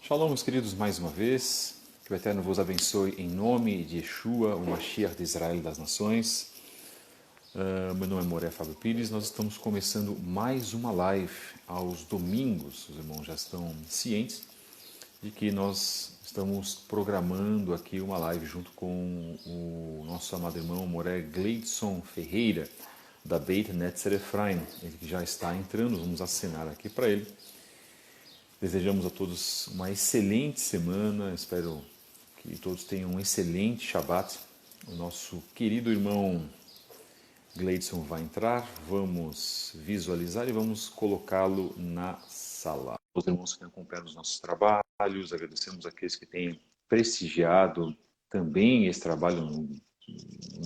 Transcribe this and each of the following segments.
Shalom, meus queridos, mais uma vez. Que o Eterno vos abençoe em nome de Yeshua, o Mashiach de Israel e das Nações. Meu nome é Moré Fábio Pires. Nós estamos começando mais uma live aos domingos. Os irmãos já estão cientes de que nós estamos programando aqui uma live junto com o nosso amado irmão Moré Gleidson Ferreira, da Beit Netzer Ephraim. Ele que já está entrando, vamos acenar aqui para ele. Desejamos a todos uma excelente semana, espero que todos tenham um excelente Shabat. O nosso querido irmão Gleidson vai entrar, vamos visualizar e vamos colocá-lo na sala. Os irmãos que acompanham os nossos trabalhos, agradecemos aqueles que têm prestigiado também esse trabalho,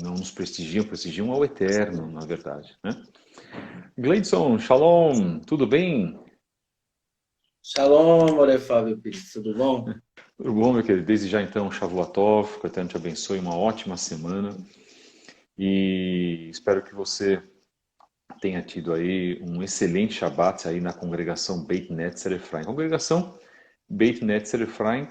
não nos prestigiam ao eterno, na verdade, né? Gleidson, shalom, tudo bem? Shalom, Moré Fábio Pires, tudo bom? Tudo bom, meu querido? Desde já então, Shavuot, que o Eterno te abençoe, uma ótima semana e espero que você tenha tido aí um excelente Shabat aí na congregação Beit Netzer Ephraim. Congregação Beit Netzer Ephraim,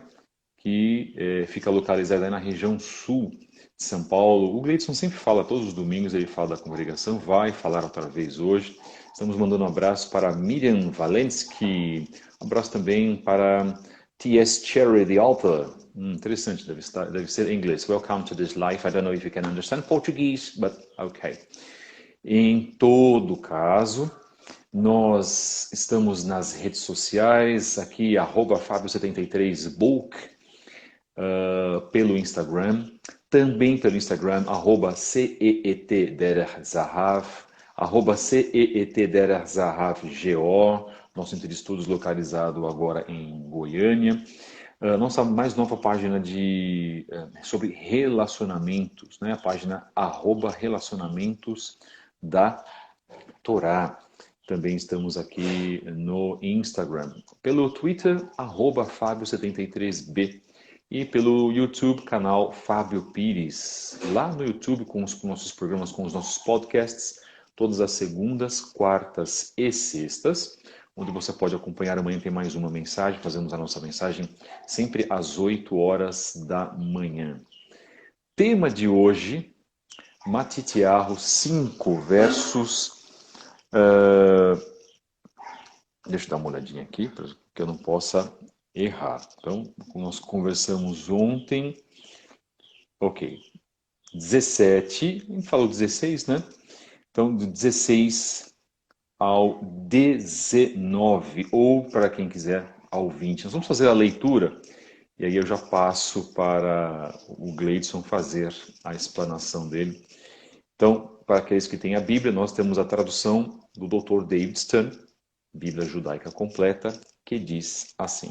que fica localizada aí na região sul de São Paulo. O Gleidson sempre fala, todos os domingos ele fala da congregação, vai falar outra vez hoje. Estamos mandando um abraço para Miriam Valensky, um abraço também para T.S. Cherry, the author. Interessante, deve ser em inglês. Welcome to this life. I don't know if you can understand Portuguese, but okay. Em todo caso, nós estamos nas redes sociais, aqui, @Fábio73book, pelo Instagram, também pelo Instagram, @CEETDerzahav, @CEETDerzahavGO, nosso centro de estudos localizado agora em Goiânia. Nossa mais nova página sobre relacionamentos, né? A página @relacionamentos da Torá. Também estamos aqui no Instagram. Pelo Twitter, @Fábio73b. E pelo YouTube, canal Fábio Pires. Lá no YouTube, com os nossos programas, com os nossos podcasts, todas as segundas, quartas e sextas, onde você pode acompanhar. Amanhã tem mais uma mensagem, fazemos a nossa mensagem sempre às 8 horas da manhã. Tema de hoje, Matitiahu 5, versos... deixa eu dar uma olhadinha aqui, para que eu não possa errar. Então, nós conversamos ontem, ok, 17, a gente falou 16, né? Então, do 16 ao 19, ou para quem quiser, ao 20. Nós vamos fazer a leitura, e aí eu já passo para o Gleidson fazer a explanação dele. Então, para aqueles que têm a Bíblia, nós temos a tradução do Dr. David Stern, Bíblia Judaica Completa, que diz assim,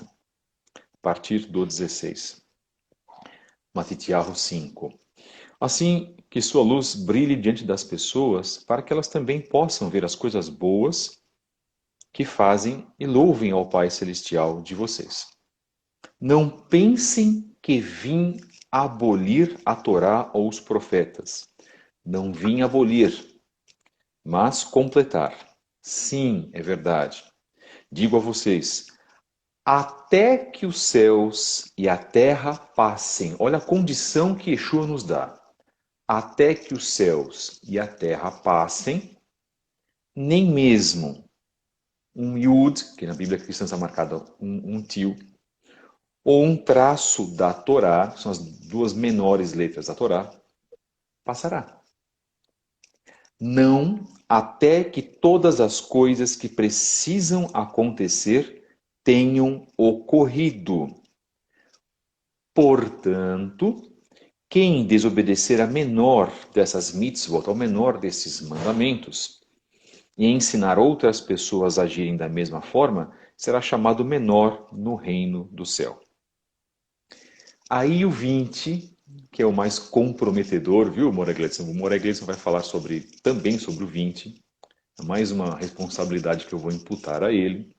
a partir do 16. Matitiahu 5. Assim que sua luz brilhe diante das pessoas, para que elas também possam ver as coisas boas que fazem e louvem ao Pai Celestial de vocês. Não pensem que vim abolir a Torá ou os profetas. Não vim abolir, mas completar. Sim, é verdade. Digo a vocês, até que os céus e a terra passem. Olha a condição que Yeshua nos dá. Até que os céus e a terra passem, nem mesmo um yud, que na Bíblia cristã está marcado um tio, ou um traço da Torá, que são as duas menores letras da Torá, passará. Não até que todas as coisas que precisam acontecer tenham ocorrido. Portanto, quem desobedecer a menor dessas mitzvot, ao menor desses mandamentos, e ensinar outras pessoas a agirem da mesma forma, será chamado menor no reino do céu. Aí o 20, que é o mais comprometedor, viu, Moré Gleidson? O Moré Gleidson vai falar também sobre o 20, é mais uma responsabilidade que eu vou imputar a ele.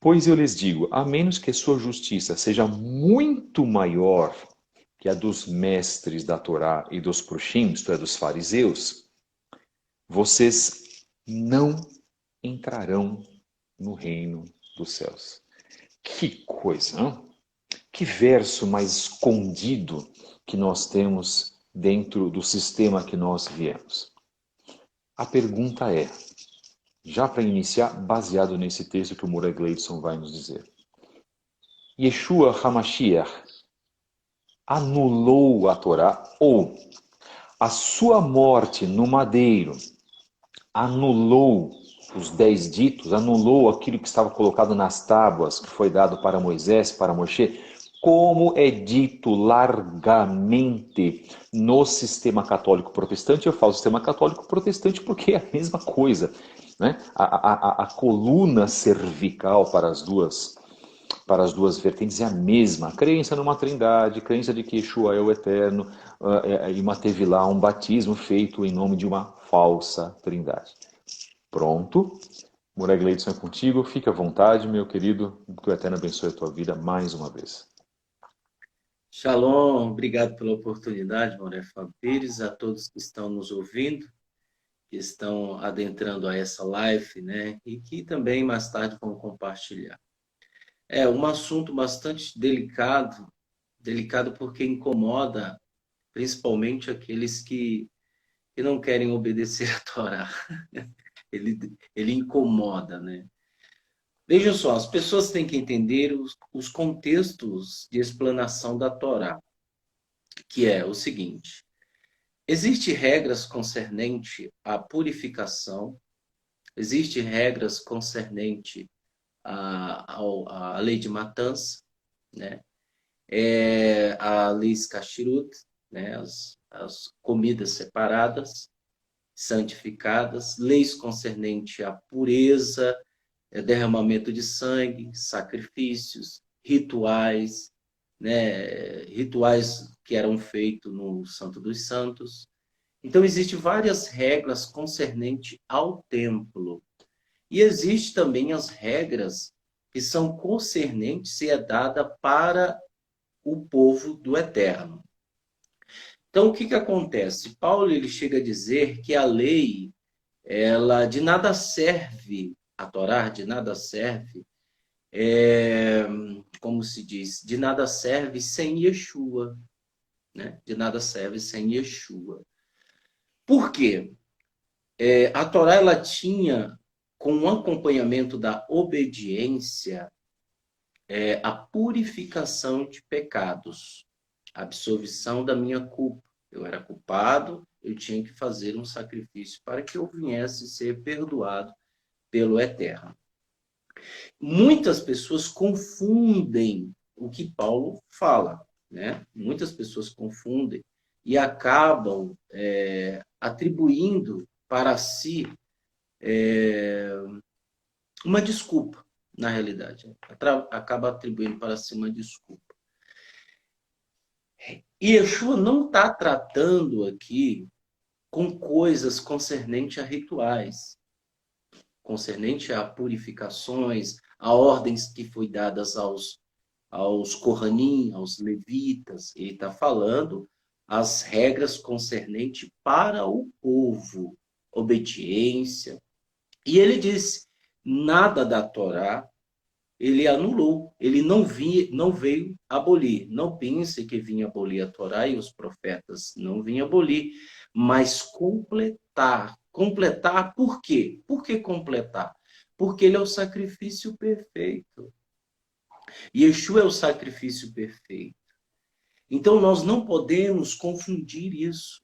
Pois eu lhes digo, a menos que sua justiça seja muito maior que a dos mestres da Torá e dos prushim, isto é, dos fariseus, vocês não entrarão no reino dos céus. Que coisa, não? Que verso mais escondido que nós temos dentro do sistema que nós viemos. A pergunta é, já para iniciar, baseado nesse texto que o Murray Gleidson vai nos dizer. Yeshua HaMashiach anulou a Torá ou a sua morte no madeiro anulou os 10 ditos, anulou aquilo que estava colocado nas tábuas que foi dado para Moisés, para Moshe, como é dito largamente no sistema católico protestante. Eu falo sistema católico protestante porque é a mesma coisa, né? A coluna cervical para as duas vertentes é a mesma. A crença numa trindade, crença de que Yeshua é o eterno, e teve lá um batismo feito em nome de uma falsa trindade. Pronto. Murray Gleidson é contigo. Fique à vontade, meu querido. Que o Eterno abençoe a tua vida mais uma vez. Shalom, obrigado pela oportunidade, Moré Fábio Pires, a todos que estão nos ouvindo, que estão adentrando a essa live, né? E que também mais tarde vão compartilhar. É um assunto bastante delicado porque incomoda principalmente aqueles que não querem obedecer a Torá. Ele incomoda, né? Vejam só, as pessoas têm que entender os contextos de explanação da Torá, que é o seguinte: existem regras concernente à purificação, existem regras concernente à lei de matança, né? A lei Kashrut, né? As comidas separadas, santificadas, leis concernente à pureza, derramamento de sangue, sacrifícios, rituais, né? Rituais que eram feitos no Santo dos Santos. Então, existem várias regras concernentes ao templo. E existem também as regras que são concernentes e é dada para o povo do Eterno. Então, o que que acontece? Paulo ele chega a dizer que a lei, ela de nada serve, a Torá de nada serve, como se diz, de nada serve sem Yeshua, né? De nada serve sem Yeshua. Por quê? A Torá ela tinha, com o acompanhamento da obediência, a purificação de pecados, a absolvição da minha culpa. Eu era culpado, eu tinha que fazer um sacrifício para que eu viesse ser perdoado pelo Eterno. Muitas pessoas confundem o que Paulo fala, né? Muitas pessoas confundem e acabam atribuindo para si uma desculpa, na realidade. Acaba atribuindo para si uma desculpa. E Yeshua não está tratando aqui com coisas concernentes a rituais, concernente a purificações, a ordens que foi dadas aos Kohanim, aos levitas. Ele está falando as regras concernentes para o povo, obediência. E ele disse, nada da Torá ele anulou, ele não veio abolir. Não pense que vinha abolir a Torá e os profetas, não vinha abolir, mas completar. Completar por quê? Por que completar? Porque ele é o sacrifício perfeito. Yeshua é o sacrifício perfeito. Então nós não podemos confundir isso.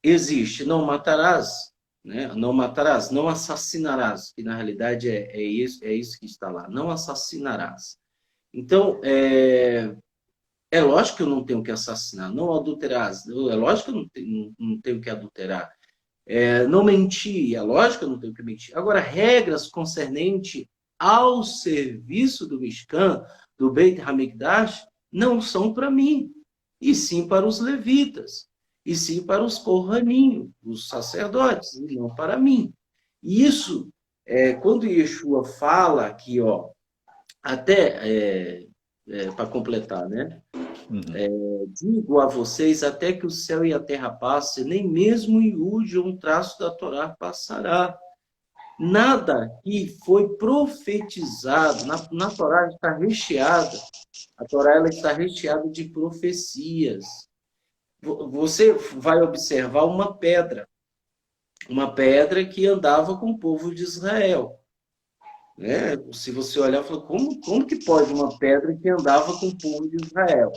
Existe, não matarás, né? Não matarás, não assassinarás, que na realidade é isso que está lá, não assassinarás. Então, é lógico que eu não tenho que assassinar, não adulterarás, é lógico que eu não tenho que adulterar. Não mentir, é lógico que eu não tenho que mentir. Agora, regras concernentes ao serviço do Mishkan, do Beit HaMikdash, não são para mim, e sim para os levitas, e sim para os Kohanim, os sacerdotes, e não para mim. E isso, quando Yeshua fala aqui, ó, até para completar, né? Digo a vocês, até que o céu e a terra passem, nem mesmo em Iúde um traço da Torá passará. Nada que foi profetizado, na Torá está recheada, a Torá ela está recheada de profecias. Você vai observar uma pedra que andava com o povo de Israel. Né? Se você olhar, fala, como que pode uma pedra que andava com o povo de Israel?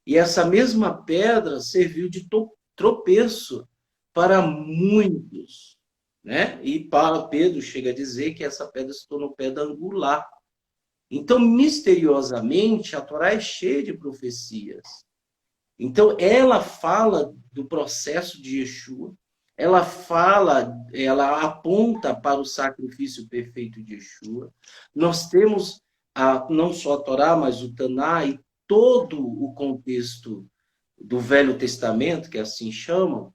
E essa mesma pedra serviu de tropeço para muitos. Né? E para Pedro chega a dizer que essa pedra se tornou pedra angular. Então, misteriosamente, a Torá é cheia de profecias. Então, ela fala do processo de Yeshua, ela aponta para o sacrifício perfeito de Yeshua. Nós temos não só a Torá, mas o Taná e todo o contexto do Velho Testamento, que assim chamam,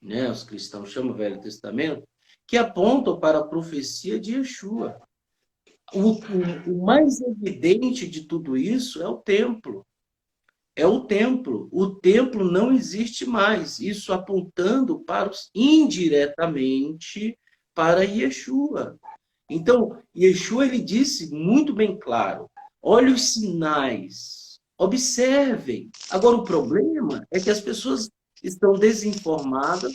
né? Os cristãos chamam o Velho Testamento, que apontam para a profecia de Yeshua. O mais evidente de tudo isso é o templo. É o templo. O templo não existe mais. Isso apontando indiretamente para Yeshua. Então, Yeshua ele disse muito bem claro: olha os sinais, observem. Agora, o problema é que as pessoas estão desinformadas,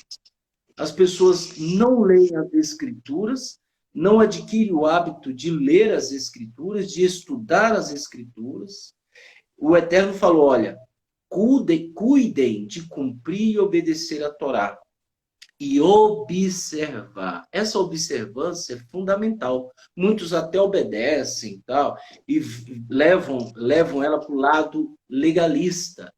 as pessoas não leem as Escrituras, não adquirem o hábito de ler as Escrituras, de estudar as Escrituras. O Eterno falou, olha, cuidem de cumprir e obedecer a Torá. E observar. Essa observância é fundamental. Muitos até obedecem tal, e levam ela para o lado legalista.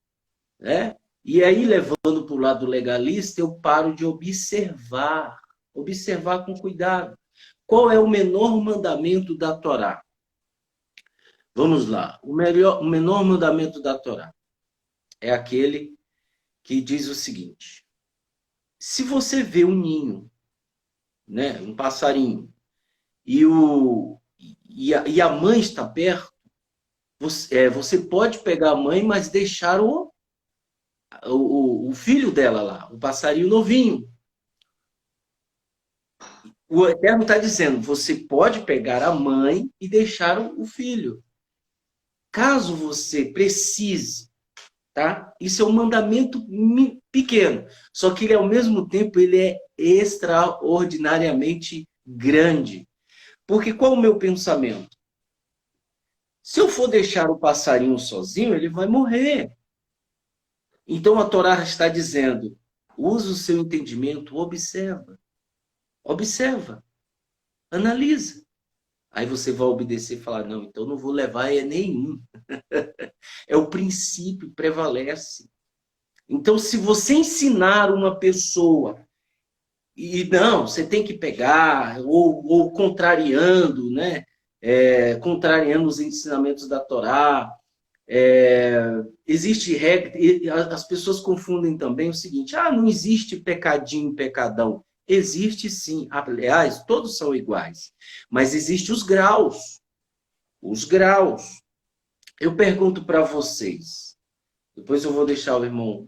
Né? E aí, levando para o lado legalista, eu paro de observar. Observar com cuidado. Qual é o menor mandamento da Torá? Vamos lá. O menor mandamento da Torá é aquele que diz o seguinte: se você vê um ninho, né, um passarinho, e a mãe está perto, você pode pegar a mãe, mas deixar o filho dela lá, o passarinho novinho. O Eterno está dizendo, você pode pegar a mãe e deixar o filho. Caso você precise, tá? Isso é um mandamento pequeno, só que ele, ao mesmo tempo, ele é extraordinariamente grande. Porque qual é o meu pensamento? Se eu for deixar o passarinho sozinho, ele vai morrer. Então a Torá está dizendo, use o seu entendimento, observa, analisa. Aí você vai obedecer e falar, não, então não vou levar nenhum. É o princípio, prevalece. Então, se você ensinar uma pessoa, e não, você tem que pegar, ou contrariando, né? Contrariando os ensinamentos da Torá, existe regra, as pessoas confundem também o seguinte, não existe pecadinho, pecadão. Existe sim, aliás, todos são iguais, mas existem os graus. Os graus. Eu pergunto para vocês, depois eu vou deixar o irmão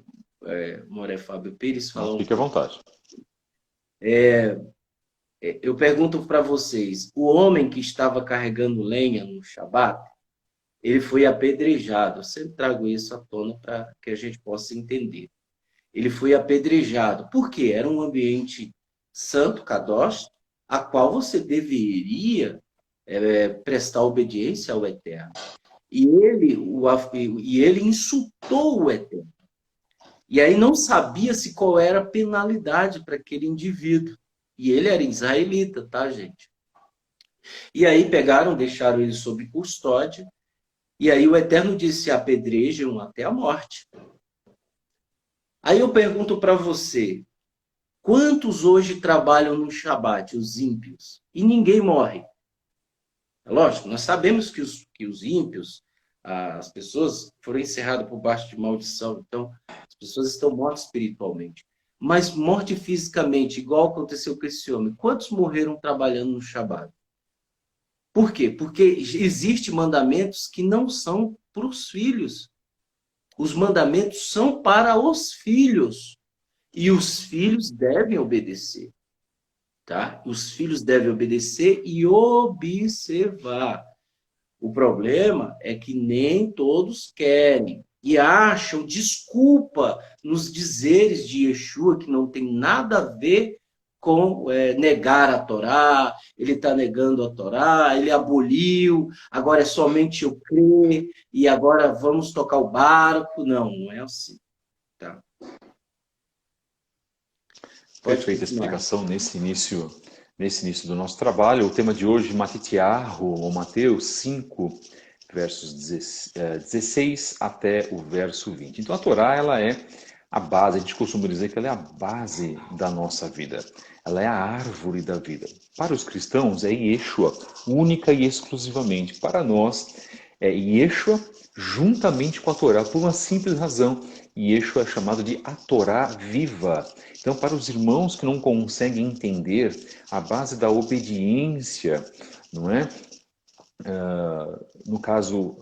Moré Fábio Pires falar. Fique à vontade. Eu pergunto para vocês, o homem que estava carregando lenha no Shabat, ele foi apedrejado. Eu sempre trago isso à tona para que a gente possa entender. Ele foi apedrejado. Por quê? Era um ambiente santo, kadosh, a qual você deveria prestar obediência ao Eterno. E ele insultou o Eterno. E aí não sabia-se qual era a penalidade para aquele indivíduo. E ele era israelita, tá, gente? E aí pegaram, deixaram ele sob custódia, e aí o Eterno disse, apedrejam até a morte. Aí eu pergunto para você, quantos hoje trabalham no Shabat, os ímpios? E ninguém morre. É lógico, nós sabemos que os ímpios, as pessoas foram encerradas por baixo de maldição, então as pessoas estão mortas espiritualmente. Mas morte fisicamente, igual aconteceu com esse homem, quantos morreram trabalhando no Shabat? Por quê? Porque existem mandamentos que não são para os filhos. Os mandamentos são para os filhos. E os filhos devem obedecer. tá? Os filhos devem obedecer e observar. O problema é que nem todos querem e acham desculpa nos dizeres de Yeshua que não tem nada a ver com negar a Torá, ele está negando a Torá, ele aboliu, agora é somente eu crer e agora vamos tocar o barco. Não, não é assim. Tá? Pode Perfeita continuar. explicação nesse início do nosso trabalho. O tema de hoje, Matitiarro, ou Mateus 5, versos 16 até o verso 20. Então a Torá, ela é a base, a gente costuma dizer que ela é a base da nossa vida. Ela é a árvore da vida. Para os cristãos é Yeshua, única e exclusivamente. Para nós é Yeshua juntamente com a Torá, por uma simples razão. Yeshua é chamado de a Torá viva. Então, para os irmãos que não conseguem entender a base da obediência, não é? No caso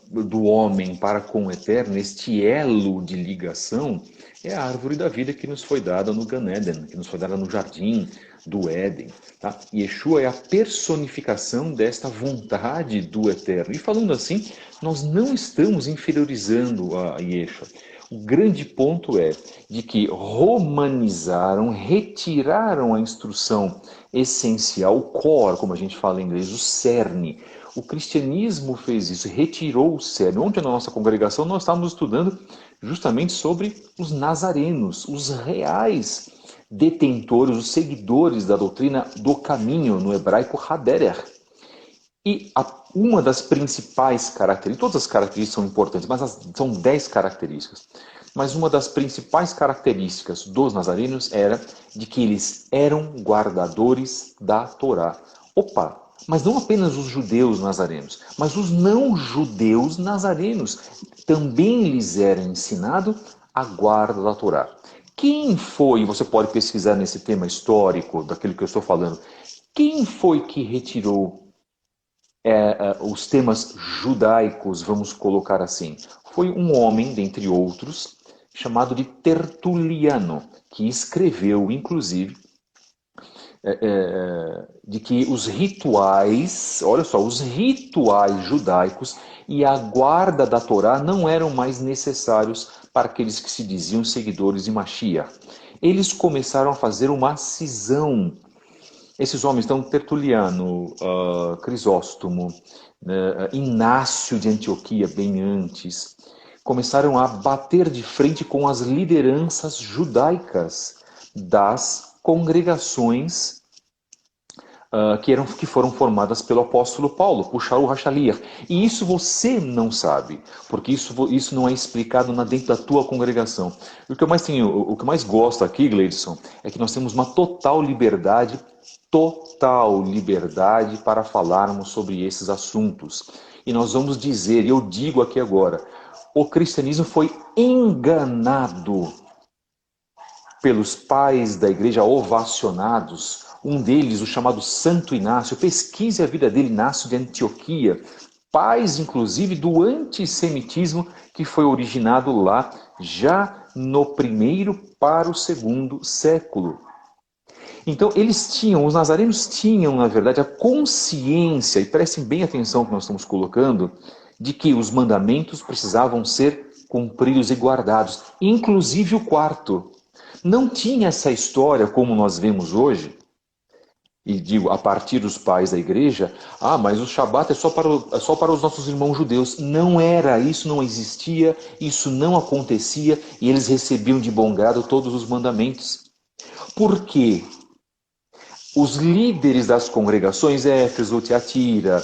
do homem para com o Eterno, este elo de ligação é a árvore da vida que nos foi dada no Gan Eden, que nos foi dada no jardim do Éden. Tá? Yeshua é a personificação desta vontade do Eterno. E falando assim, nós não estamos inferiorizando a Yeshua. O grande ponto é de que romanizaram, retiraram a instrução essencial, o core, como a gente fala em inglês, o cerne. O cristianismo fez isso, retirou o cerne. Ontem na nossa congregação nós estávamos estudando justamente sobre os nazarenos, os reais detentores, os seguidores da doutrina do caminho, no hebraico Haderer. E uma das principais características, todas as características são importantes, mas são 10 características. Mas uma das principais características dos nazarenos era de que eles eram guardadores da Torá. Opa! Mas não apenas os judeus nazarenos, mas os não-judeus nazarenos também lhes era ensinado a guarda da Torá. Quem foi, você pode pesquisar nesse tema histórico, daquilo que eu estou falando, quem foi que retirou os temas judaicos, vamos colocar assim? Foi um homem, dentre outros, chamado de Tertuliano, que escreveu, inclusive, de que os rituais, olha só, os rituais judaicos e a guarda da Torá não eram mais necessários para aqueles que se diziam seguidores de Mashiach. Eles começaram a fazer uma cisão. Esses homens, então, Tertuliano, Crisóstomo, Inácio de Antioquia, bem antes, começaram a bater de frente com as lideranças judaicas das congregações que foram formadas pelo apóstolo Paulo, por Shaul HaShaliach. E isso você não sabe, porque isso não é explicado dentro da tua congregação. O que eu mais gosto aqui, Gleidson, é que nós temos uma total liberdade para falarmos sobre esses assuntos. E nós vamos dizer, eu digo aqui agora, o cristianismo foi enganado pelos pais da igreja ovacionados. Um deles, o chamado Santo Inácio, pesquise a vida dele, Inácio de Antioquia, pais inclusive do antissemitismo que foi originado lá já no primeiro para o segundo século. Então os nazarenos tinham, na verdade, a consciência, e prestem bem atenção no que nós estamos colocando, de que os mandamentos precisavam ser cumpridos e guardados, inclusive o quarto. Não tinha essa história como nós vemos hoje, e digo, a partir dos pais da igreja, mas o Shabat é só para os nossos irmãos judeus. Não era, isso não existia, isso não acontecia, e eles recebiam de bom grado todos os mandamentos. Por quê? Os líderes das congregações, Éfeso, Tiatira,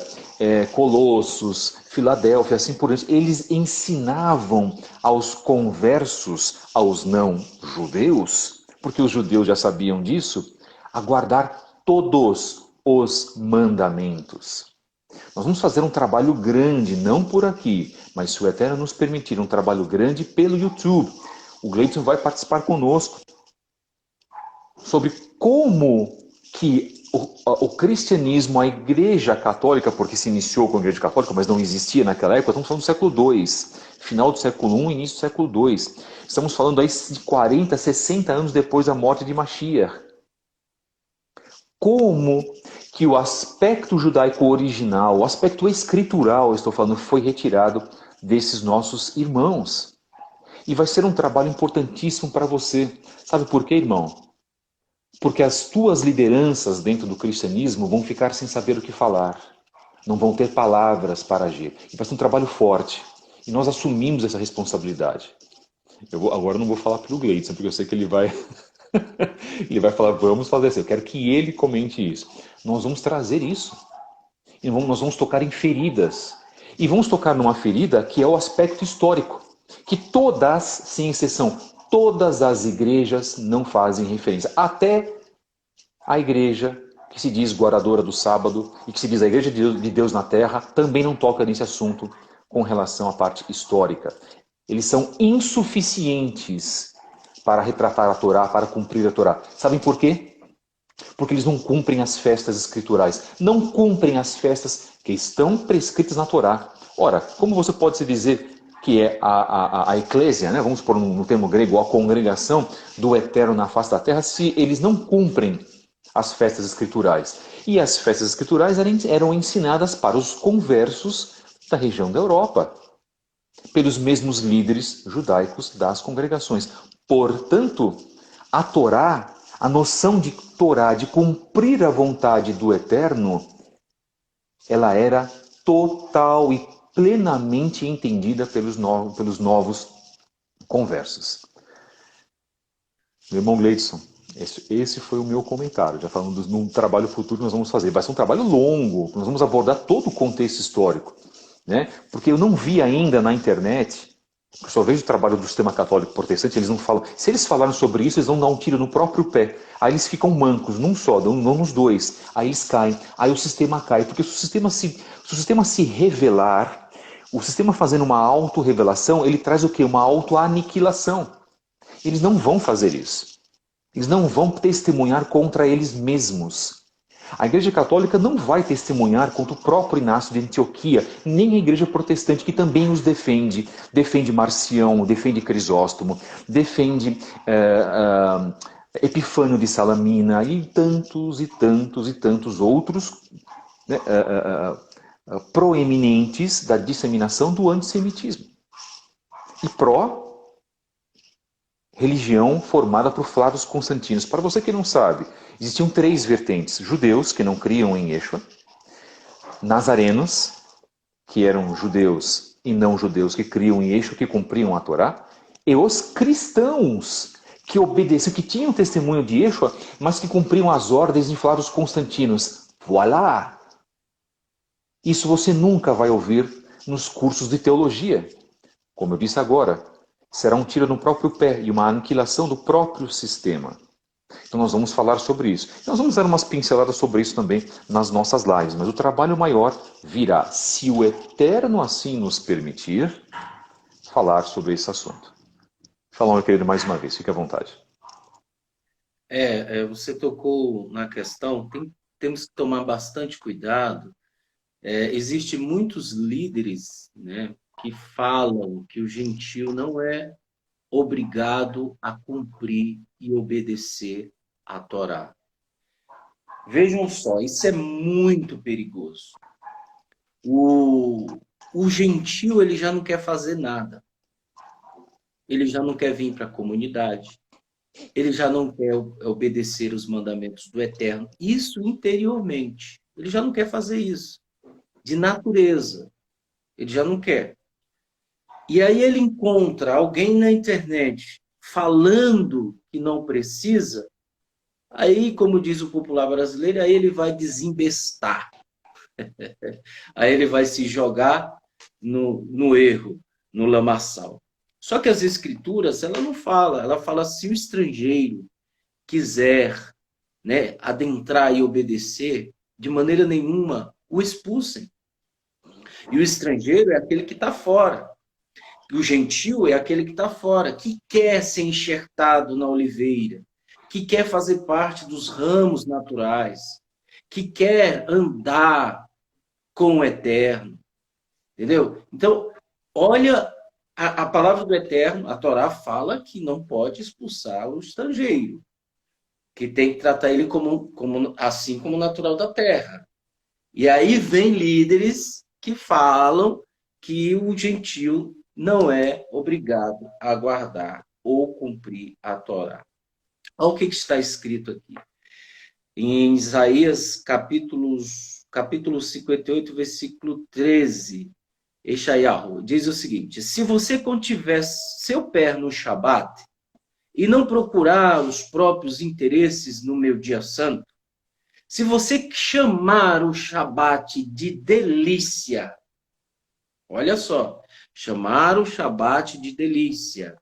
Colossos, Filadélfia, assim por diante, eles ensinavam aos conversos, aos não-judeus, porque os judeus já sabiam disso, a guardar todos os mandamentos. Nós vamos fazer um trabalho grande, não por aqui, mas se o Eterno nos permitir, um trabalho grande pelo YouTube. O Gleidson vai participar conosco sobre como que o cristianismo, a igreja católica, porque se iniciou com a igreja católica, mas não existia naquela época, estamos falando do século II, final do século I, início do século II. Estamos falando aí de 40, 60 anos depois da morte de Mashiach. como que o aspecto judaico original, o aspecto escritural, eu estou falando, foi retirado desses nossos irmãos. E vai ser um trabalho importantíssimo para você. Sabe por quê, irmão? Porque as tuas lideranças dentro do cristianismo vão ficar sem saber o que falar. Não vão ter palavras para agir. E vai ser um trabalho forte. E nós assumimos essa responsabilidade. Agora eu não vou falar pelo Gleidson, porque eu sei que ele vai ele vai falar, vamos fazer assim, eu quero que ele comente isso. Nós vamos trazer isso. E nós vamos tocar em feridas. E vamos tocar numa ferida que é o aspecto histórico. Que todas, sem exceção, todas as igrejas não fazem referência. Até a igreja que se diz guardadora do sábado e que se diz a igreja de Deus na terra também não toca nesse assunto com relação à parte histórica. Eles são insuficientes para retratar a Torá, para cumprir a Torá. Sabem por quê? Porque eles não cumprem as festas escriturais. Não cumprem as festas que estão prescritas na Torá. Ora, como você pode se dizer que é a eclésia, né? Vamos pôr no termo grego, a congregação do Eterno na face da terra, se eles não cumprem as festas escriturais? E as festas escriturais eram ensinadas para os conversos da região da Europa, pelos mesmos líderes judaicos das congregações. Portanto, a Torá, a noção de Torá, de cumprir a vontade do Eterno, ela era total e plenamente entendida pelos novos conversos. Meu irmão Gleidson, esse foi o meu comentário. Já falando de um trabalho futuro que nós vamos fazer. Vai ser um trabalho longo, nós vamos abordar todo o contexto histórico. Né? Porque eu não vi ainda na internet, eu só vejo o trabalho do sistema católico protestante, eles não falam. Se eles falarem sobre isso, eles vão dar um tiro no próprio pé. Aí eles ficam mancos, num só, não nos dois. Aí eles caem, aí o sistema cai. Porque se o sistema se revelar, o sistema fazendo uma autorrevelação, ele traz o quê? Uma autoaniquilação. Eles não vão fazer isso. Eles não vão testemunhar contra eles mesmos. A Igreja Católica não vai testemunhar contra o próprio Inácio de Antioquia, nem a Igreja Protestante, que também os defende. Defende Marcião, defende Crisóstomo, defende Epifânio de Salamina e tantos e tantos e tantos outros, né, proeminentes da disseminação do antissemitismo. E religião formada por Flávio Constantinos. Para você que não sabe, existiam 3 vertentes: judeus, que não criam em Yeshua; nazarenos, que eram judeus e não judeus, que criam em Yeshua, que cumpriam a Torá; e os cristãos, que obedeciam, que tinham testemunho de Yeshua, mas que cumpriam as ordens de Flávio Constantinos. Voilá! Isso você nunca vai ouvir nos cursos de teologia. Como eu disse agora, será um tiro no próprio pé e uma aniquilação do próprio sistema. Então nós vamos falar sobre isso. Nós vamos dar umas pinceladas sobre isso também nas nossas lives, mas o trabalho maior virá, se o Eterno assim nos permitir, falar sobre esse assunto. Fala, meu querido, mais uma vez, fique à vontade. Você tocou na questão, temos que tomar bastante cuidado. Existem muitos líderes, né, que falam que o gentio não é obrigado a cumprir e obedecer à Torá. Vejam só, isso é muito perigoso. O gentio, ele já não quer fazer nada. Ele já não quer vir para a comunidade. Ele já não quer obedecer os mandamentos do Eterno. Isso interiormente. Ele já não quer fazer isso. De natureza. Ele já não quer. E aí ele encontra alguém na internet falando que não precisa. Aí, como diz o popular brasileiro, aí ele vai desembestar. Aí ele vai se jogar no erro, no lamaçal. Só que as escrituras, ela fala se o estrangeiro quiser, né, adentrar e obedecer, de maneira nenhuma o expulsem. E o estrangeiro é aquele que está fora. E o gentio é aquele que está fora, que quer ser enxertado na oliveira, que quer fazer parte dos ramos naturais, que quer andar com o Eterno. Entendeu? Então, olha, a palavra do Eterno, a Torá fala que não pode expulsar o estrangeiro. que tem que tratar ele assim como natural da terra. E aí vem líderes que falam que o gentio não é obrigado a guardar ou cumprir a Torá. Olha o que está escrito aqui. Em Isaías, capítulo 58, versículo 13. Yeshayahu diz o seguinte: se você contiver seu pé no Shabat e não procurar os próprios interesses no meu dia santo, se você chamar o Shabat de delícia, olha só, chamar o Shabat de delícia,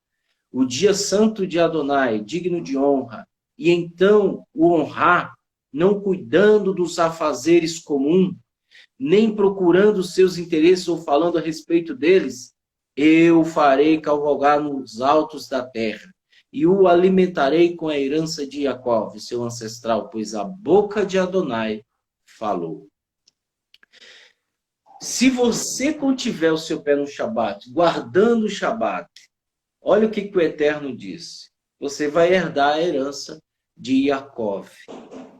o dia santo de Adonai, digno de honra, e então o honrar, não cuidando dos afazeres comuns, nem procurando os seus interesses ou falando a respeito deles, eu farei cavalgar nos altos da terra e o alimentarei com a herança de Jacó, seu ancestral, pois a boca de Adonai falou. Se você contiver o seu pé no Shabat, guardando o Shabat, olha o que o Eterno disse. Você vai herdar a herança de Jacó.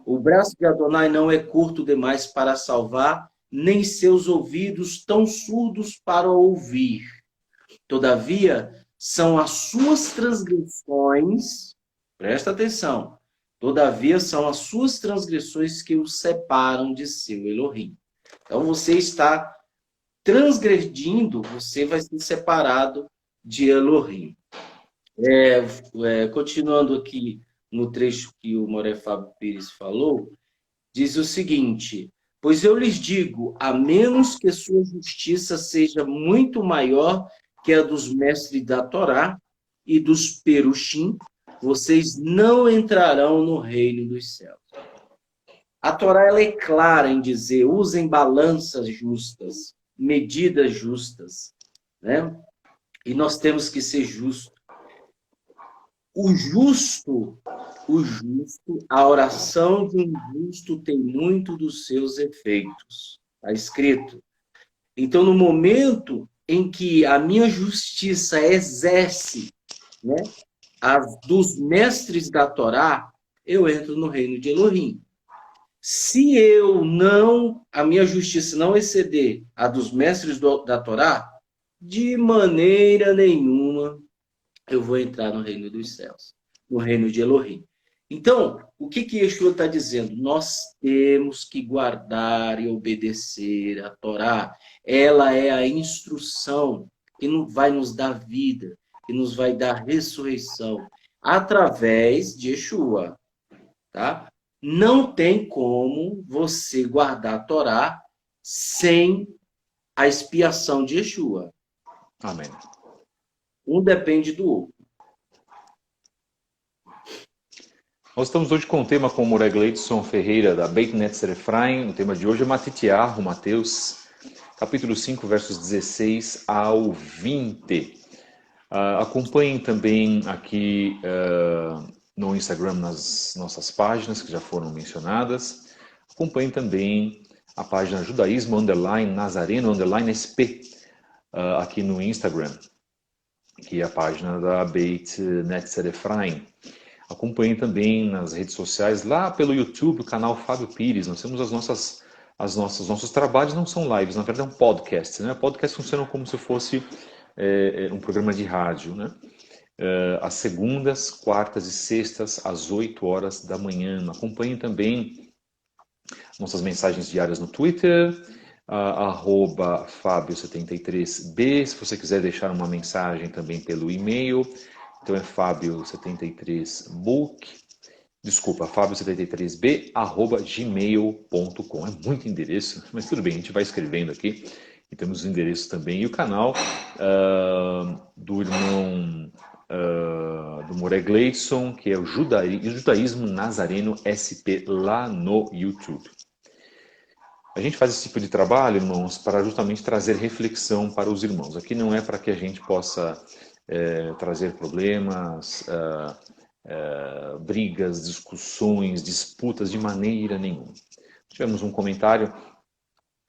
O braço de Adonai não é curto demais para salvar, nem seus ouvidos tão surdos para ouvir. Todavia, são as suas transgressões, presta atenção, todavia são as suas transgressões que o separam de seu Elohim. Então, você está transgredindo, você vai ser separado de Elohim. Continuando aqui no trecho que o Moré Fábio Pires falou, diz o seguinte: pois eu lhes digo, a menos que sua justiça seja muito maior que a dos mestres da Torá e dos perushim, vocês não entrarão no reino dos céus. A Torá ela é clara em dizer, usem balanças justas, medidas justas, né? E nós temos que ser justos. O justo, a oração de um justo tem muito dos seus efeitos. Está escrito. Então, no momento em que a minha justiça exerce, né, dos mestres da Torá, eu entro no reino de Elohim. Se a minha justiça não exceder a dos mestres da Torá, de maneira nenhuma eu vou entrar no reino dos céus, no reino de Elohim. Então, o que Yeshua está dizendo? Nós temos que guardar e obedecer a Torá. Ela é a instrução que vai nos dar vida, que nos vai dar ressurreição, através de Yeshua. Tá? Não tem como você guardar a Torá sem a expiação de Yeshua. Amém. Um depende do outro. Nós estamos hoje com o tema com o Moré Gleidson Ferreira, da Beit Netzer Efraim. O tema de hoje é Matitiahu, Mateus, capítulo 5, versos 16 ao 20. Acompanhem também aqui no Instagram, nas nossas páginas, que já foram mencionadas. Acompanhem também a página Judaísmo _ Nazareno _ SP, aqui no Instagram, que é a página da Beit Netzer Efraim. Acompanhem também nas redes sociais, lá pelo YouTube, o canal Fábio Pires. Nós temos nossos trabalhos não são lives, na verdade é um podcast, né? Podcast funciona como se fosse um programa de rádio, né? Às segundas, quartas e sextas, às 8 horas da manhã. Acompanhem também nossas mensagens diárias no Twitter, @Fábio73B. Se você quiser deixar uma mensagem também pelo e-mail, então é Fábio73book, Fábio73b @gmail.com. É muito endereço, mas tudo bem, a gente vai escrevendo aqui. E temos os endereços também. E o canal do irmão do Moré Gleidson, que é o Judaísmo Nazareno SP, lá no YouTube. A gente faz esse tipo de trabalho, irmãos, para justamente trazer reflexão para os irmãos. Aqui não é para que a gente possa trazer problemas, brigas, discussões, disputas, de maneira nenhuma. Tivemos um comentário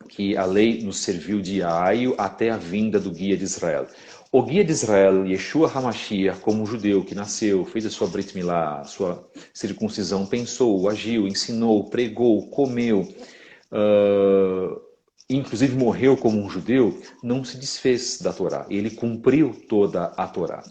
que a lei nos serviu de aio até a vinda do guia de Israel. O guia de Israel, Yeshua HaMashiach, como judeu que nasceu, fez a sua Brit Milá, a sua circuncisão, pensou, agiu, ensinou, pregou, comeu, inclusive morreu como um judeu, não se desfez da Torá. Ele cumpriu toda a Torá.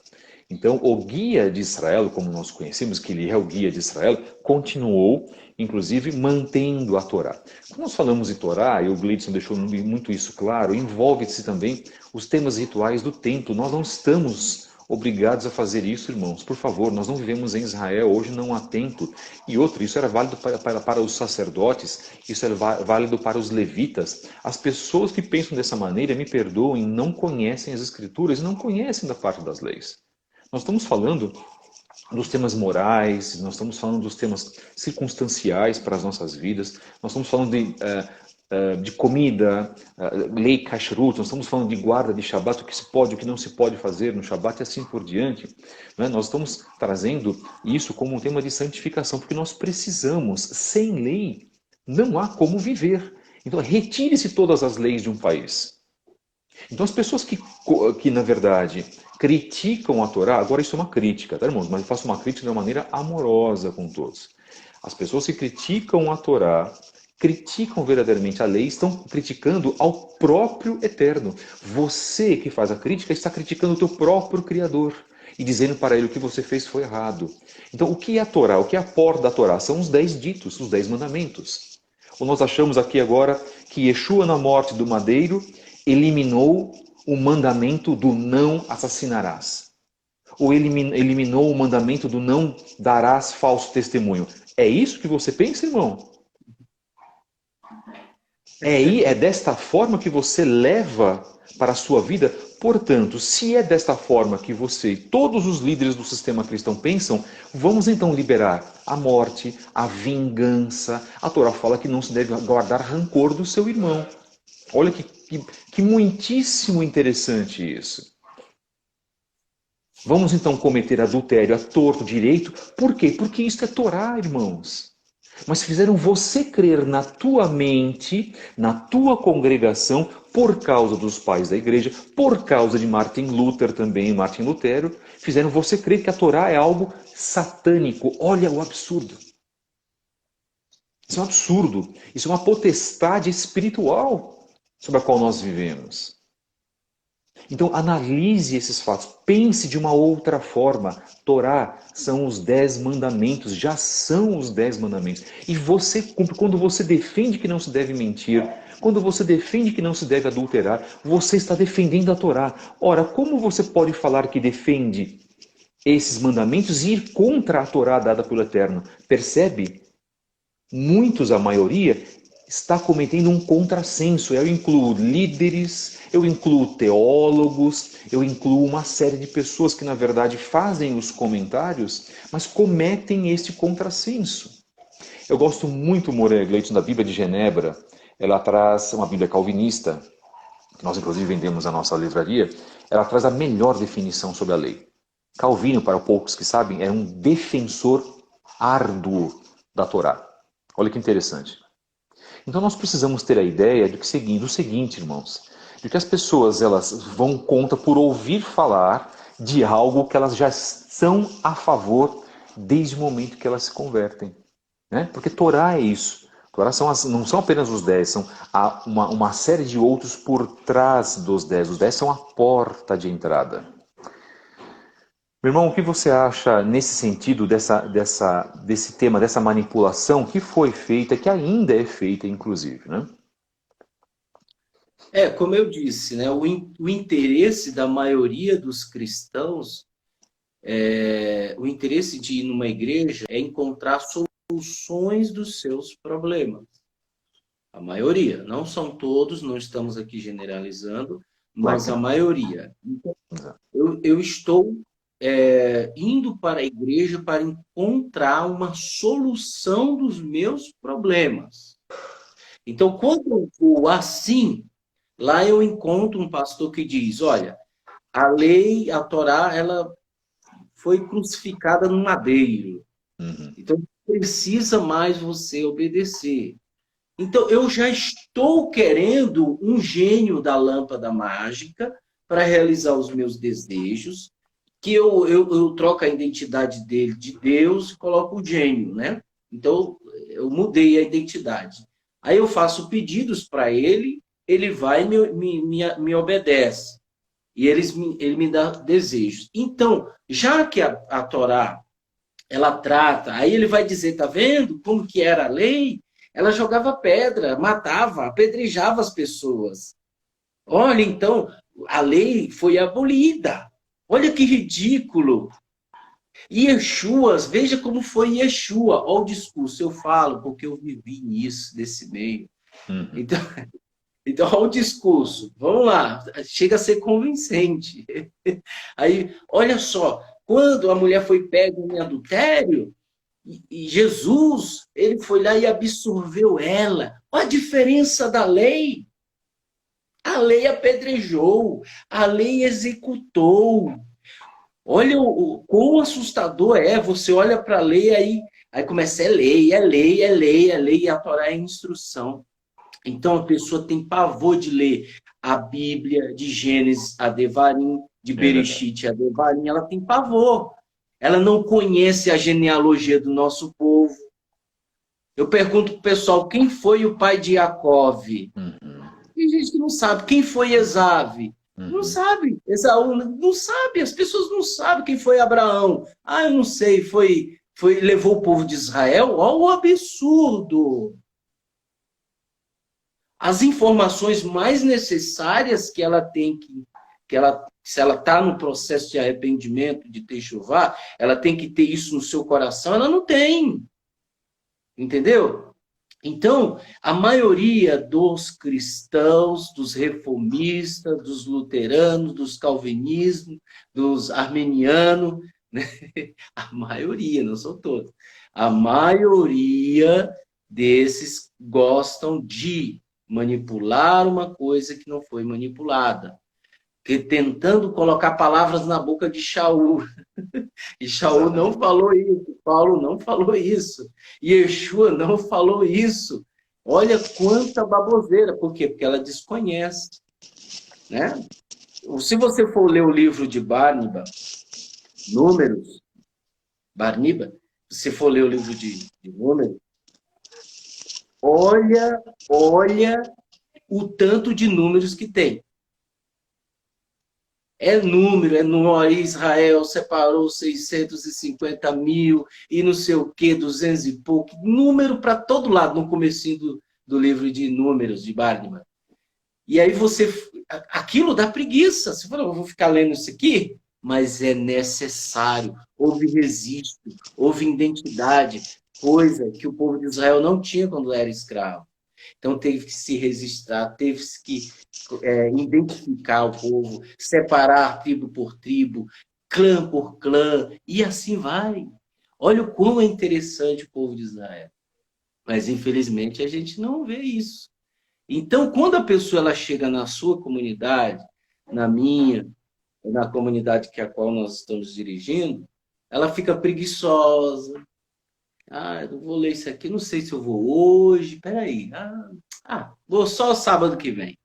Então, o guia de Israel, como nós conhecemos, que ele é o guia de Israel, continuou, inclusive, mantendo a Torá. Quando nós falamos de Torá, e o Gleidson deixou muito isso claro, envolve-se também os temas rituais do templo. Nós não estamos obrigados a fazer isso, irmãos. Por favor, nós não vivemos em Israel, hoje não há templo. E outro, isso era válido para os sacerdotes, isso era válido para os levitas. As pessoas que pensam dessa maneira, me perdoem, não conhecem as escrituras, não conhecem da parte das leis. Nós estamos falando dos temas morais, nós estamos falando dos temas circunstanciais para as nossas vidas, nós estamos falando de comida, lei kashrut, nós estamos falando de guarda de Shabat, o que se pode, o que não se pode fazer no Shabat e assim por diante. Né? Nós estamos trazendo isso como um tema de santificação, porque nós precisamos, sem lei, não há como viver. Então, retire-se todas as leis de um país. Então as pessoas que na verdade criticam a Torá, agora isso é uma crítica, tá, irmãos? Mas eu faço uma crítica de uma maneira amorosa com todos. As pessoas que criticam a Torá, criticam verdadeiramente a lei, estão criticando ao próprio Eterno. Você que faz a crítica está criticando o teu próprio Criador e dizendo para ele o que você fez foi errado. Então o que é a Torá? O que é a porta da Torá? São os 10 ditos, os 10 mandamentos. Ou nós achamos aqui agora que Yeshua na morte do madeiro eliminou o mandamento do não assassinarás. Ou eliminou o mandamento do não darás falso testemunho. É isso que você pensa, irmão? É desta forma que você leva para a sua vida? Portanto, se é desta forma que você e todos os líderes do sistema cristão pensam, vamos então liberar a morte, a vingança. A Torá fala que não se deve guardar rancor do seu irmão. Olha que muitíssimo interessante isso. Vamos então cometer adultério a torto direito. Por quê? Porque isso é Torá, irmãos. Mas fizeram você crer na tua mente, na tua congregação, por causa dos pais da igreja, por causa de Martin Luther também, Martin Lutero, fizeram você crer que a Torá é algo satânico. Olha o absurdo. Isso é um absurdo. Isso é uma potestade espiritual sobre a qual nós vivemos. Então analise esses fatos, pense de uma outra forma. Torá são os 10 mandamentos, já são os 10 mandamentos. E você cumpre, quando você defende que não se deve mentir, quando você defende que não se deve adulterar, você está defendendo a Torá. Ora, como você pode falar que defende esses mandamentos e ir contra a Torá dada pelo Eterno? Percebe? Muitos, a maioria, está cometendo um contrassenso. Eu incluo líderes, eu incluo teólogos, eu incluo uma série de pessoas que, na verdade, fazem os comentários, mas cometem este contrassenso. Eu gosto muito, Moreira Gleidson, da Bíblia de Genebra. Ela traz uma Bíblia calvinista, que nós, inclusive, vendemos na nossa livraria. Ela traz a melhor definição sobre a lei. Calvino, para poucos que sabem, é um defensor árduo da Torá. Olha que interessante. Então nós precisamos ter a ideia do seguinte, irmãos, de que as pessoas elas vão contra por ouvir falar de algo que elas já são a favor desde o momento que elas se convertem. Né? Porque Torá é isso. Torá não são apenas os 10, são uma série de outros por trás dos 10. Os 10 são a porta de entrada. Meu irmão, o que você acha nesse sentido desse tema, dessa manipulação que foi feita, que ainda é feita, inclusive, né? Como eu disse, né, o interesse da maioria dos cristãos, o interesse de ir numa igreja é encontrar soluções dos seus problemas. A maioria, não são todos, não estamos aqui generalizando, mas Claro. A maioria. Então, eu estou indo para a igreja para encontrar uma solução dos meus problemas. Então, quando eu vou assim, lá eu encontro um pastor que diz, olha, a lei, a Torá, ela foi crucificada no madeiro. Uhum. Então, precisa mais você obedecer. Então, eu já estou querendo um gênio da lâmpada mágica para realizar os meus desejos, que eu troco a identidade dele de Deus e coloco o gênio, né? Então, eu mudei a identidade. Aí eu faço pedidos para ele, ele vai e me obedece. E ele me dá desejos. Então, já que a Torá, ela trata, aí ele vai dizer, tá vendo como que era a lei? Ela jogava pedra, matava, apedrejava as pessoas. Olha, então, a lei foi abolida. Olha que ridículo. Yeshua, veja como foi Yeshua. Olha o discurso, eu falo porque eu vivi nisso, desse meio. Uhum. Então, olha o discurso. Vamos lá, chega a ser convincente. Aí, olha só, quando a mulher foi pega em adultério, e Jesus, ele foi lá e absorveu ela. Olha a diferença da lei. A lei apedrejou, a lei executou. Olha o quão assustador é. Você olha para a lei, aí começa, é lei, é lei, é lei, é lei, e a Torá é instrução. Então a pessoa tem pavor de ler a Bíblia, de Gênesis a Devarim, de É verdade. Bereshit a Devarim, ela tem pavor. Ela não conhece a genealogia do nosso povo. Eu pergunto para o pessoal, quem foi o pai de Jacó? Uhum. Tem gente que não sabe. Quem foi Esave? Não Uhum. sabe. Esaú não sabe. As pessoas não sabem quem foi Abraão. Ah, eu não sei. Levou o povo de Israel? Olha o absurdo. As informações mais necessárias que ela tem se ela está no processo de arrependimento, de techuvá, ela tem que ter isso no seu coração, ela não tem. Entendeu? Então, a maioria dos cristãos, dos reformistas, dos luteranos, dos calvinismos, dos armenianos, né? A maioria, não são todos, a maioria desses gostam de manipular uma coisa que não foi manipulada, que tentando colocar palavras na boca de Shaul. E Shaul não Exatamente. falou isso, Paulo não falou isso, e Yeshua não falou isso. Olha quanta baboseira. Por quê? Porque ela desconhece, né? Se você for ler o livro de Barniba, Números, Barniba, se for ler o livro de Números, olha o tanto de números que tem. É número, Israel separou 650 mil e não sei o que, 200 e pouco. Número para todo lado no comecinho do livro de Números, de Barnima. E aí aquilo dá preguiça. Você fala, eu vou ficar lendo isso aqui? Mas é necessário. Houve registro, houve identidade, coisa que o povo de Israel não tinha quando era escravo. Então teve que se registrar, teve que identificar o povo, separar tribo por tribo, clã por clã, e assim vai. Olha o quão é interessante o povo de Israel. Mas, infelizmente, a gente não vê isso. Então, quando a pessoa ela chega na sua comunidade, na minha, na comunidade que a qual nós estamos dirigindo, ela fica preguiçosa. Ah, eu vou ler isso aqui, não sei se eu vou hoje. Peraí. Vou só sábado que vem.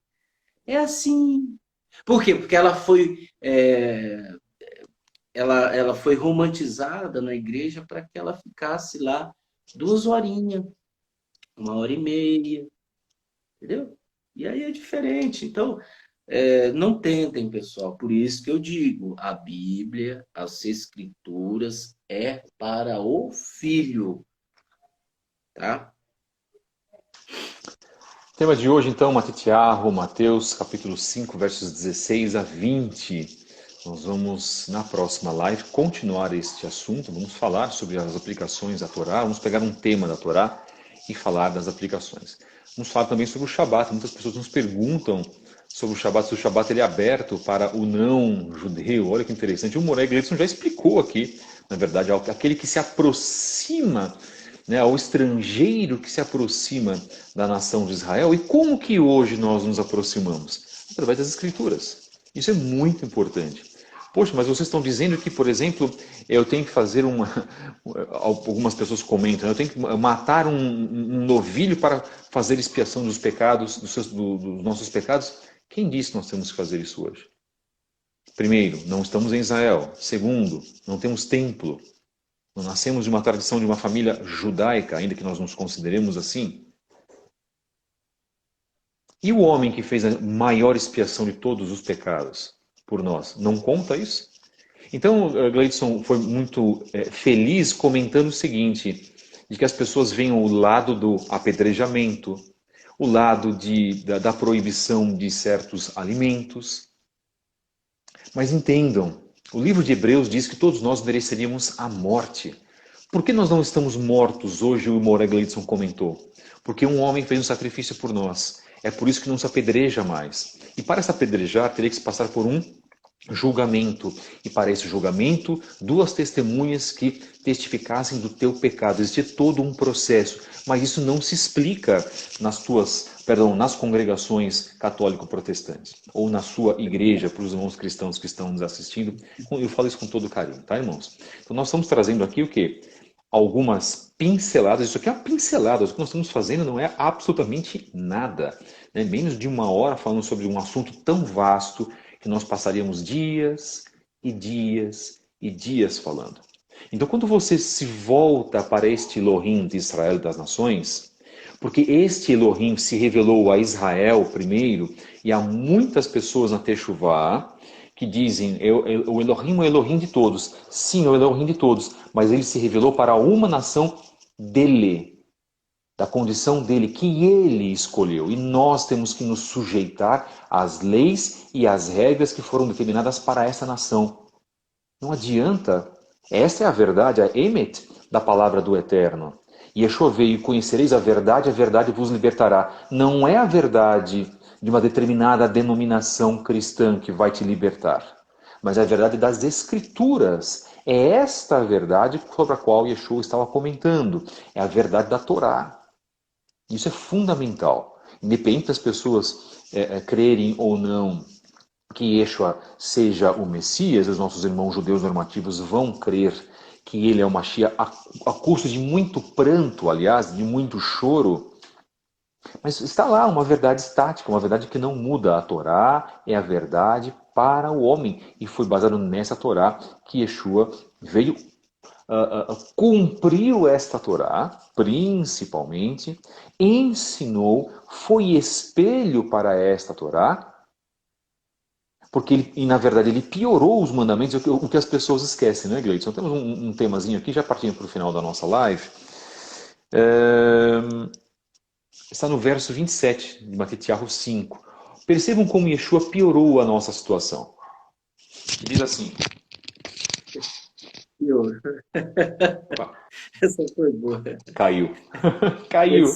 É assim. Por quê? Porque ela foi romantizada na igreja para que ela ficasse lá 2 horinhas, 1 hora e meia, entendeu? E aí é diferente. Então, não tentem, pessoal. Por isso que eu digo, a Bíblia, as Escrituras, é para o filho, tá? Tema de hoje, então, Matitiarro, Mateus, capítulo 5, versos 16 a 20. Nós vamos, na próxima live, continuar este assunto. Vamos falar sobre as aplicações da Torá. Vamos pegar um tema da Torá e falar das aplicações. Vamos falar também sobre o Shabat. Muitas pessoas nos perguntam sobre o Shabat, se o Shabat ele é aberto para o não-judeu. Olha que interessante. O Moré Gleidson já explicou aqui, na verdade, aquele que se aproxima, né, ao estrangeiro que se aproxima da nação de Israel. E como que hoje nós nos aproximamos? Através das Escrituras. Isso é muito importante. Poxa, mas vocês estão dizendo que, por exemplo, eu tenho que fazer uma... Algumas pessoas comentam, eu tenho que matar um novilho para fazer expiação dos pecados, dos nossos pecados. Quem disse que nós temos que fazer isso hoje? Primeiro, não estamos em Israel. Segundo, não temos templo. Não nascemos de uma tradição de uma família judaica, ainda que nós nos consideremos assim. E o homem que fez a maior expiação de todos os pecados por nós, não conta isso? Então, Gleidson foi muito feliz comentando o seguinte, de que as pessoas veem o lado do apedrejamento, o lado da proibição de certos alimentos. Mas entendam, o livro de Hebreus diz que todos nós mereceríamos a morte. Por que nós não estamos mortos hoje, o Moura Gleidson comentou? Porque um homem fez um sacrifício por nós. É por isso que não se apedreja mais. E para se apedrejar, teria que se passar por um julgamento. E para esse julgamento, 2 testemunhas que testificassem do teu pecado. Existia todo um processo. Mas isso não se explica nas congregações católico-protestantes. Ou na sua igreja, para os irmãos cristãos que estão nos assistindo. Eu falo isso com todo carinho, tá, irmãos? Então nós estamos trazendo aqui o quê? Algumas pinceladas. Isso aqui é uma pincelada. O que nós estamos fazendo não é absolutamente nada. Né? Menos de uma hora falando sobre um assunto tão vasto que nós passaríamos dias e dias e dias falando. Então, quando você se volta para este Elohim de Israel das nações, porque este Elohim se revelou a Israel primeiro, e há muitas pessoas na Teshuvah que dizem, o Elohim é o Elohim de todos. Sim, é o Elohim de todos, mas ele se revelou para uma nação dele, da condição dele, que ele escolheu. E nós temos que nos sujeitar às leis e às regras que foram determinadas para essa nação. Não adianta. Esta é a verdade, a emet da palavra do Eterno. Yeshua veio, conhecereis a verdade vos libertará. Não é a verdade de uma determinada denominação cristã que vai te libertar, mas é a verdade das Escrituras. É esta a verdade sobre a qual Yeshua estava comentando. É a verdade da Torá. Isso é fundamental. Independente das pessoas crerem ou não que Yeshua seja o Messias, os nossos irmãos judeus normativos vão crer que ele é o Mashiach a custo de muito pranto, aliás, de muito choro. Mas está lá uma verdade estática, uma verdade que não muda. A Torá é a verdade para o homem. E foi baseado nessa Torá que Yeshua veio, cumpriu esta Torá, principalmente, ensinou, foi espelho para esta Torá, porque na verdade ele piorou os mandamentos, o que as pessoas esquecem, né, Gleidson? Temos um temazinho aqui, já partindo para o final da nossa live. Está no verso 27 de Matitiahu 5. Percebam como Yeshua piorou a nossa situação. Diz assim. Pior. Essa foi boa. Caiu. Caiu.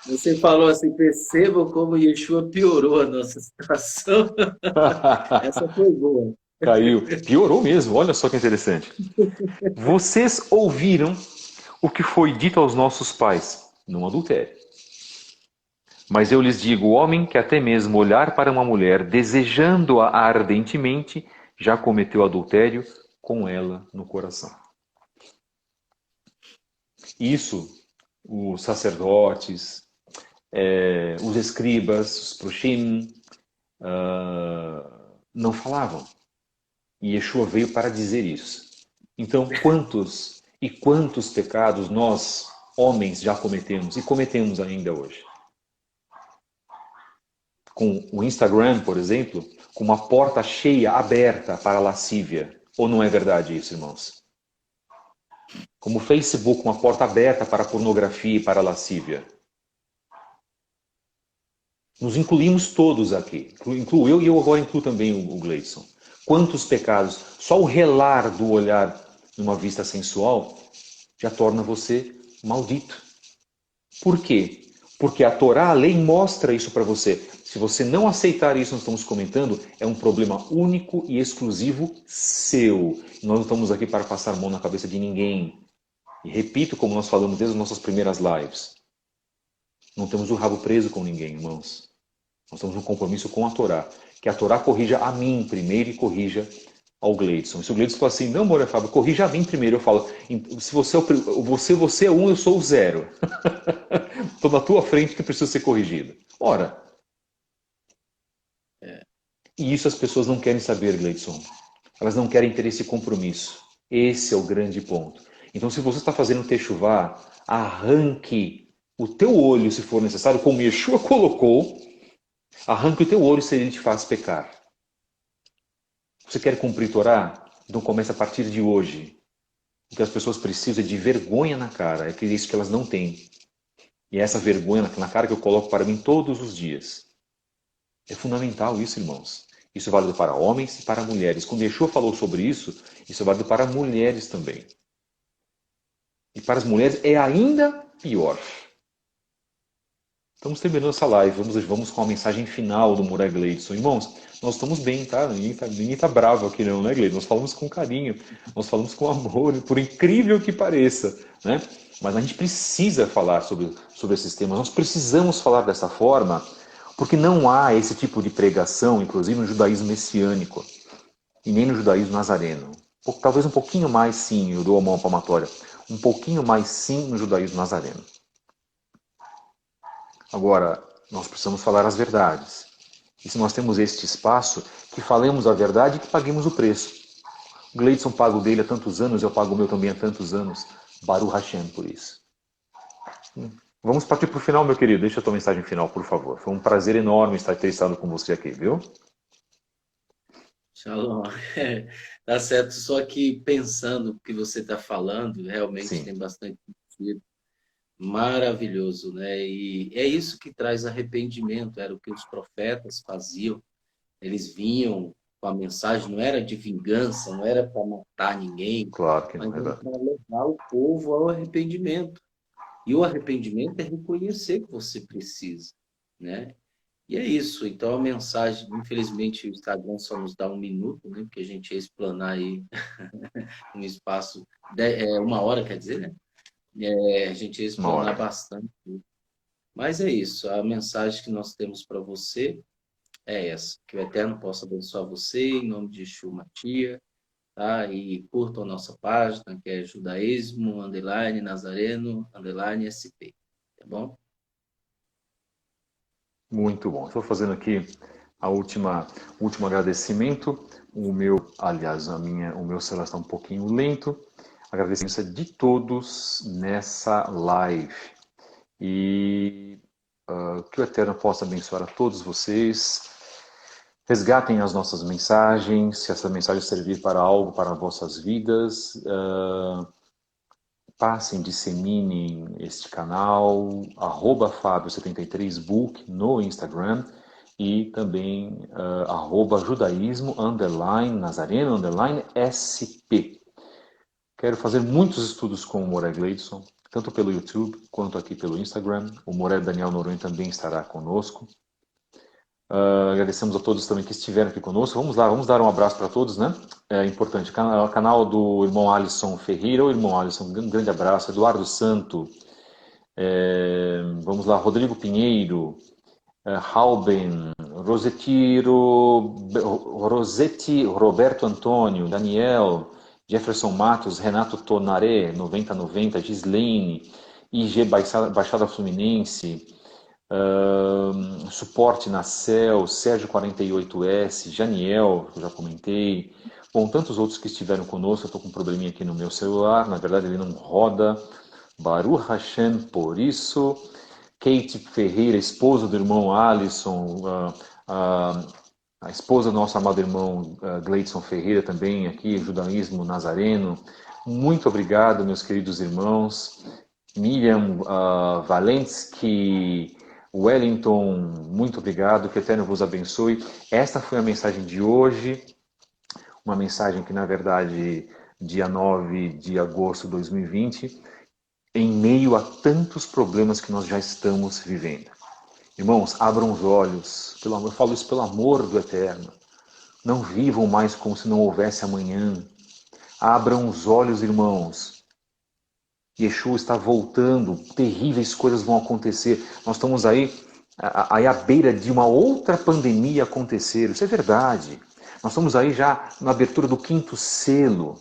Você falou assim, percebam como Yeshua piorou a nossa situação. Essa foi boa. Caiu. Piorou mesmo, olha só que interessante. Vocês ouviram o que foi dito aos nossos pais, não adultério. Mas eu lhes digo, o homem que até mesmo olhar para uma mulher, desejando-a ardentemente, já cometeu adultério com ela no coração. Isso, os sacerdotes, os escribas, os prushim, não falavam. E Yeshua veio para dizer isso. Então, quantos e quantos pecados nós, homens, já cometemos e cometemos ainda hoje? Com o Instagram, por exemplo, com uma porta cheia, aberta para a lascívia. Ou não é verdade isso, irmãos? Como o Facebook, uma porta aberta para a pornografia e para a lascívia. Nos incluímos todos aqui. Incluo eu e eu agora incluo também o Gleidson. Quantos pecados, só o relar do olhar numa vista sensual já torna você maldito. Por quê? Porque a Torá, a lei, mostra isso para você. Se você não aceitar isso, nós estamos comentando, é um problema único e exclusivo seu. Nós não estamos aqui para passar a mão na cabeça de ninguém. E repito, como nós falamos desde as nossas primeiras lives. Não temos o rabo preso com ninguém, irmãos. Nós temos um compromisso com a Torá. Que a Torá corrija a mim primeiro e corrija ao Gleidson. Se o Gleidson fala assim, não, Moura Fábio, corrija a mim primeiro. Eu falo, se você é um, eu sou o zero. Estou na tua frente que precisa ser corrigido. Ora, e isso as pessoas não querem saber, Gleidson. Elas não querem ter esse compromisso. Esse é o grande ponto. Então, se você está fazendo techuvá, arranque o teu olho, se for necessário, como Yeshua colocou, arranque o teu olho se ele te faz pecar. Você quer cumprir Torá? Então comece a partir de hoje. O que as pessoas precisam é de vergonha na cara. É isso que elas não têm. E é essa vergonha na cara que eu coloco para mim todos os dias. É fundamental isso, irmãos. Isso é válido para homens e para mulheres. Quando Yeshua falou sobre isso, isso é válido para mulheres também. E para as mulheres é ainda pior. Estamos terminando essa live. Vamos com a mensagem final do Moura Gleidson. Irmãos, nós estamos bem, tá? Ninguém tá bravo aqui não, né, Gleidson? Nós falamos com carinho, nós falamos com amor, por incrível que pareça, né? Mas a gente precisa falar sobre esses temas. Nós precisamos falar dessa forma, porque não há esse tipo de pregação, inclusive no judaísmo messiânico, e nem no judaísmo nazareno. Talvez um pouquinho mais sim, eu dou a mão palmatória, um pouquinho mais sim no judaísmo nazareno. Agora, nós precisamos falar as verdades. E se nós temos este espaço, que falemos a verdade e que paguemos o preço. O Gleidson paga o dele há tantos anos, eu pago o meu também há tantos anos. Baruch Hashem por isso. Vamos partir para o final, meu querido. Deixa a tua mensagem final, por favor. Foi um prazer enorme ter estado com você aqui, viu? Shalom. Tá certo, só que pensando o que você está falando, realmente Sim, tem bastante sentido. Maravilhoso, né? E é isso que traz arrependimento, era o que os profetas faziam. Eles vinham com a mensagem, não era de vingança, não era para matar ninguém, claro que não, mas era Renan. para levar o povo ao arrependimento. E o arrependimento é reconhecer que você precisa, né? E é isso. Então a mensagem, infelizmente, o Instagram só nos dá 1 minuto, né? Porque a gente ia explanar aí um espaço, uma hora, quer dizer, né? A gente ia Uma explanar hora. bastante. Mas é isso. A mensagem que nós temos para você é essa. Que o Eterno possa abençoar você, em nome de Yeshua Matia, tá? E curtam a nossa página, que é judaísmo, nazareno, SP. Tá bom? Muito bom. Estou fazendo aqui o último agradecimento. O meu celular está um pouquinho lento. Agradecimento de todos nessa live. E que o Eterno possa abençoar a todos vocês. Resgatem as nossas mensagens, se essa mensagem servir para algo para vossas vidas. Passem, disseminem este canal, @Fábio73book no Instagram e também @judaísmo _nazareno _sp. Quero fazer muitos estudos com o Moura Gleidson, tanto pelo YouTube quanto aqui pelo Instagram. O Moura Daniel Noronha também estará conosco. Agradecemos a todos também que estiveram aqui conosco. Vamos lá, vamos dar um abraço para todos, né? É importante. Canal do irmão Alisson Ferreira. O irmão Alisson, um grande abraço. Eduardo Santo. Vamos lá, Rodrigo Pinheiro. Rauben. Rosetti, Roberto Antônio. Daniel. Jefferson Matos. Renato Tonaré, 9090. Gislaine. IG Baixada Fluminense. Suporte na CEL, Sérgio 48S, Janiel, que eu já comentei. Bom, tantos outros que estiveram conosco. Eu estou com um probleminha aqui no meu celular, na verdade ele não roda. Baruch Hashem por isso. Kate Ferreira, esposa do irmão Alisson, a esposa do nosso amado irmão Gleidson Ferreira também, aqui, judaísmo nazareno. Muito obrigado, meus queridos irmãos. Miriam Valensky, Wellington, muito obrigado, que o Eterno vos abençoe. Esta foi a mensagem de hoje, uma mensagem que, na verdade, dia 9 de agosto de 2020, em meio a tantos problemas que nós já estamos vivendo. Irmãos, abram os olhos, eu falo isso pelo amor do Eterno. Não vivam mais como se não houvesse amanhã. Abram os olhos, irmãos. Yeshua está voltando, terríveis coisas vão acontecer. Nós estamos aí à beira de uma outra pandemia acontecer, isso é verdade. Nós estamos aí já na abertura do 5º selo.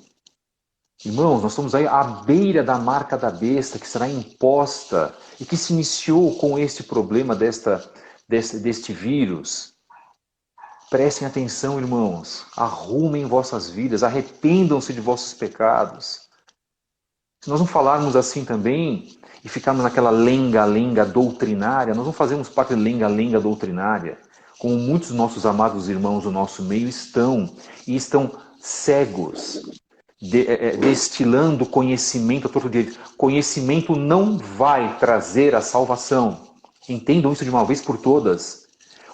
Irmãos, nós estamos aí à beira da marca da besta que será imposta e que se iniciou com este problema deste vírus. Prestem atenção, irmãos. Arrumem vossas vidas, arrependam-se de vossos pecados. Se nós não falarmos assim também e ficarmos naquela lenga-lenga doutrinária, nós não fazemos parte da lenga-lenga doutrinária, como muitos dos nossos amados irmãos do nosso meio estão, e estão cegos, destilando conhecimento a torto direito. Conhecimento não vai trazer a salvação. Entendam isso de uma vez por todas.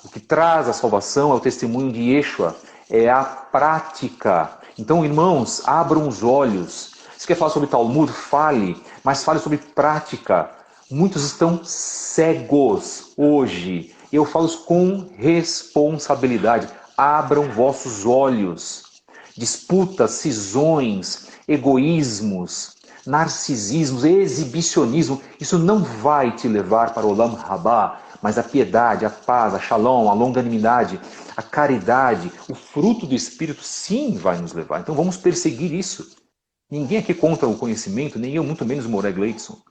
O que traz a salvação é o testemunho de Yeshua, é a prática. Então, irmãos, abram os olhos. Se quer falar sobre Talmud, fale, mas fale sobre prática. Muitos estão cegos hoje. Eu falo isso com responsabilidade. Abram vossos olhos. Disputas, cisões, egoísmos, narcisismos, exibicionismo, isso não vai te levar para o Olam Rabá, mas a piedade, a paz, a shalom, a longanimidade, a caridade, o fruto do Espírito sim vai nos levar. Então vamos perseguir isso. Ninguém aqui contra o conhecimento, nem eu, muito menos o Moré Gleidson.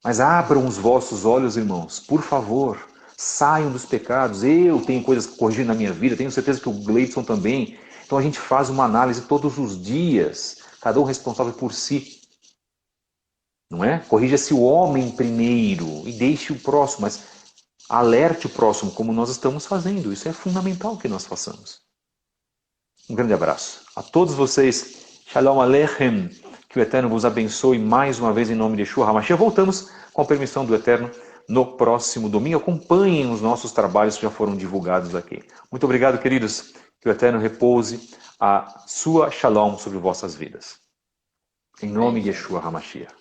Mas abram os vossos olhos, irmãos, por favor. Saiam dos pecados. Eu tenho coisas que corrigir na minha vida, tenho certeza que o Gleidson também. Então a gente faz uma análise todos os dias, cada um responsável por si. Não é? Corrija-se o homem primeiro e deixe o próximo, mas alerte o próximo, como nós estamos fazendo. Isso é fundamental que nós façamos. Um grande abraço. A todos vocês, Shalom Aleichem, que o Eterno vos abençoe mais uma vez em nome de Yeshua HaMashiach. Voltamos com a permissão do Eterno no próximo domingo. Acompanhem os nossos trabalhos que já foram divulgados aqui. Muito obrigado, queridos. Que o Eterno repouse a sua Shalom sobre vossas vidas. Em nome de Yeshua HaMashiach.